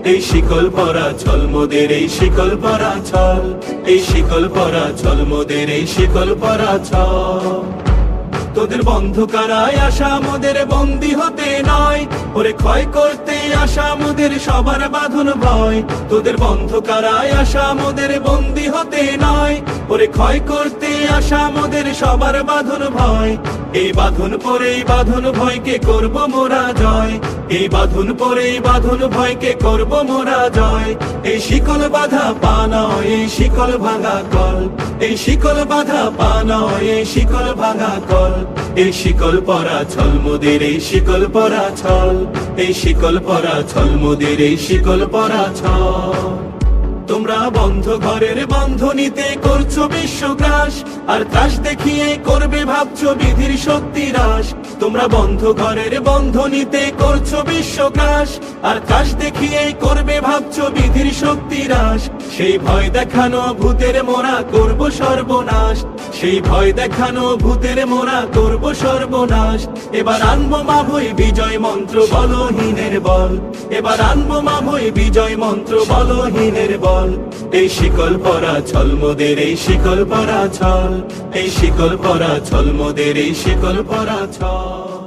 এই শিকল পরা ছল মোদের, এই শিকল পরা ছল, এই শিকল পরা ছল মোদের, এই শিকল পরা ছল। তোদের বন্ধ কারায় আশা মোদের বন্দী হতে নয়, ওরে ক্ষয় করতে আশা মোদের সবার বাঁধন ভয়। তোদের বন্ধ কারায় আশা মোদের বন্দী হতে নয়, ওরে ক্ষয় করতে আশা মোদের সবার বাঁধন ভয়। এই বাঁধন পরে বাঁধন ভয়কে করব মোরা জয়, এই বাঁধন পরে বাঁধন ভয়কে করব মোরা জয়। এই শিকল বাঁধা পা নয়, এই শিকল ভাঙা কল, এই শিকল বাঁধা পা নয়, এই শিকল ভাঙা কল। এই শিকল পরা ছল মোদের, এই শিকল পরা ছল, এই শিকল পরা ছল মোদের, এই শিকল পরা ছল। তোমরা বন্ধ ঘরের বন্ধনীতে করছো বিশ্বগ্রাস, আর ত্রাস দেখিয়ে করবে ভাবছো বিধির শক্তি হ্রাস। তোমরা বন্ধ ঘরের বন্ধনীতে করছো বিশ্বগ্রাস, আর ত্রাস দেখিয়ে করবে ভাবছো বিধির শক্তি হ্রাস। সেই ভয় দেখানো ভূতের মোরা করব সর্বনাশ, সেই ভয় দেখানো ভূতের মোরা করব সর্বনাশ। এবার আনবো মা ভই বিজয় মন্ত্র বলহীনের বল, এবার আনবো মা ভই বিজয় মন্ত্র বলহীনের বল। এই শিকল পরা ছল মোদের, এই শিকল পরা ছল, এই শিকল পরা ছল মোদের, এই শিকল পরা ছল।